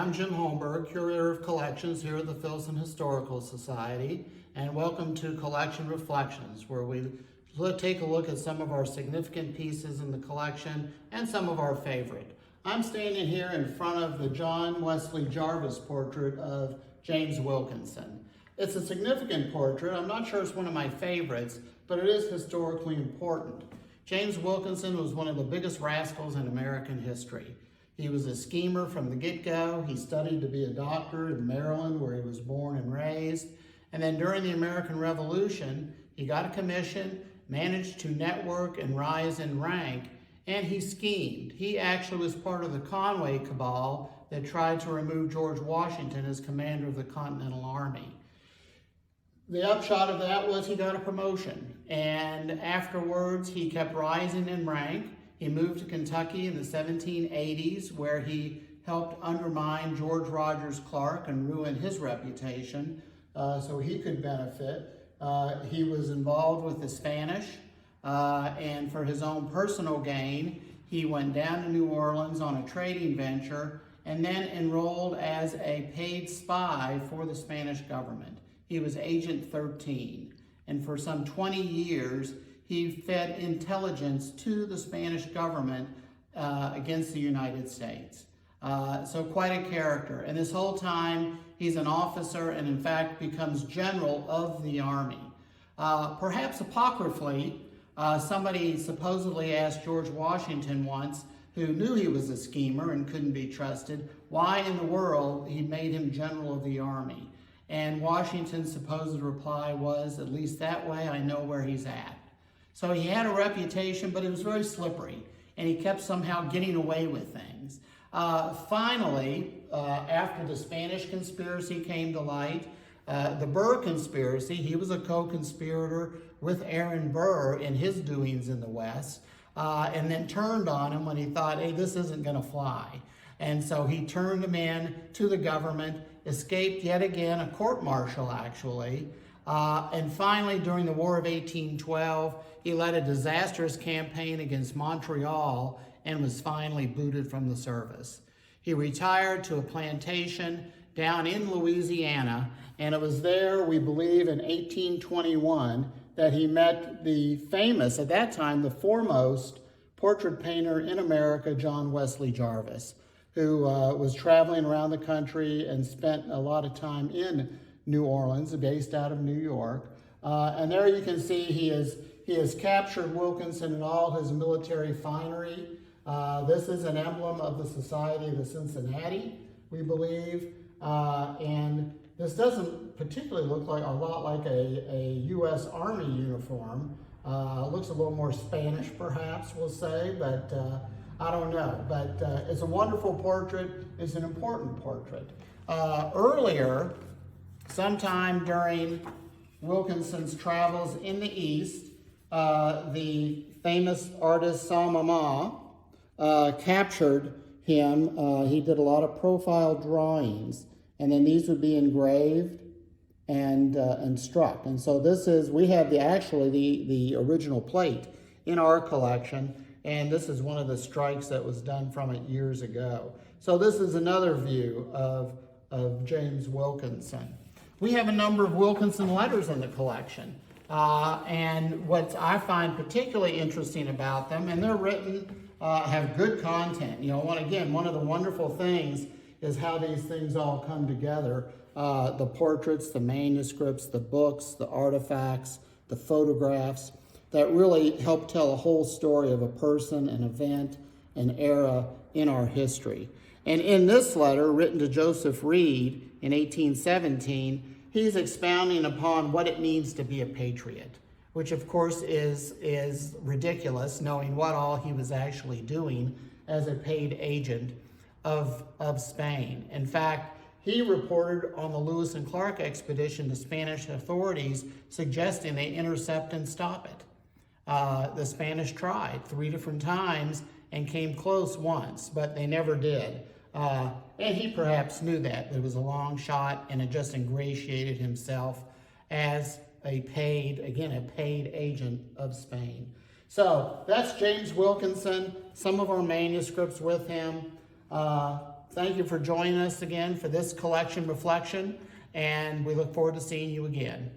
I'm Jim Holmberg, Curator of Collections here at the Filson Historical Society, and welcome to Collection Reflections, where we take a look at some of our significant pieces in the collection and some of our favorite. I'm standing here in front of the John Wesley Jarvis portrait of James Wilkinson. It's a significant portrait. I'm not sure it's one of my favorites, but it is historically important. James Wilkinson was one of the biggest rascals in American history. He was a schemer from the get-go. He studied to be a doctor in Maryland, where he was born and raised. And then during the American Revolution, he got a commission, managed to network and rise in rank, and he schemed. He actually was part of the Conway cabal that tried to remove George Washington as commander of the Continental Army. The upshot of that was he got a promotion, and afterwards he kept rising in rank. He moved to Kentucky in the 1780s, where he helped undermine George Rogers Clark and ruin his reputation so he could benefit. He was involved with the Spanish, and for his own personal gain, he went down to New Orleans on a trading venture and then enrolled as a paid spy for the Spanish government. He was Agent 13, and for some 20 years, he fed intelligence to the Spanish government against the United States. So quite a character. And this whole time, he's an officer and in fact becomes general of the army. Perhaps apocryphally, somebody supposedly asked George Washington once, who knew he was a schemer and couldn't be trusted, why in the world he made him general of the army. And Washington's supposed reply was, at least that way I know where he's at. So he had a reputation, but it was very slippery, and he kept somehow getting away with things. Finally, after the Spanish conspiracy came to light, the Burr conspiracy, he was a co-conspirator with Aaron Burr in his doings in the West, and then turned on him when he thought, hey, this isn't going to fly. And so he turned him in to the government, escaped yet again, a court-martial actually, and finally during the War of 1812, he led a disastrous campaign against Montreal and was finally booted from the service. He retired to a plantation down in Louisiana, and it was there, we believe, in 1821 that he met the famous, at that time, the foremost portrait painter in America, John Wesley Jarvis, who was traveling around the country and spent a lot of time in New Orleans, based out of New York. And there you can see he has captured Wilkinson in all his military finery. This is an emblem of the Society of the Cincinnati, we believe. And this doesn't particularly look like a lot like a U.S. Army uniform. Looks a little more Spanish, perhaps, we'll say, but I don't know. But it's a wonderful portrait. It's an important portrait. Earlier, sometime during Wilkinson's travels in the East, the famous artist Salmama captured him. He did a lot of profile drawings, and then these would be engraved and struck. And so this is, we have the original plate in our collection, and this is one of the strikes that was done from it years ago. So this is another view of James Wilkinson. We have a number of Wilkinson letters in the collection. And what I find particularly interesting about them, and they're written, have good content. You know, again, one of the wonderful things is how these things all come together. The portraits, the manuscripts, the books, the artifacts, the photographs, that really help tell a whole story of a person, an event, an era in our history. And in this letter, written to Joseph Reed in 1817, he's expounding upon what it means to be a patriot, which of course is ridiculous, knowing what all he was actually doing as a paid agent of Spain. In fact, he reported on the Lewis and Clark expedition to Spanish authorities suggesting they intercept and stop it. The Spanish tried 3 different times and came close once, but they never did. And he perhaps knew that. It was a long shot, and it just ingratiated himself as a paid agent of Spain. So that's James Wilkinson, some of our manuscripts with him. Thank you for joining us again for this collection reflection, and we look forward to seeing you again.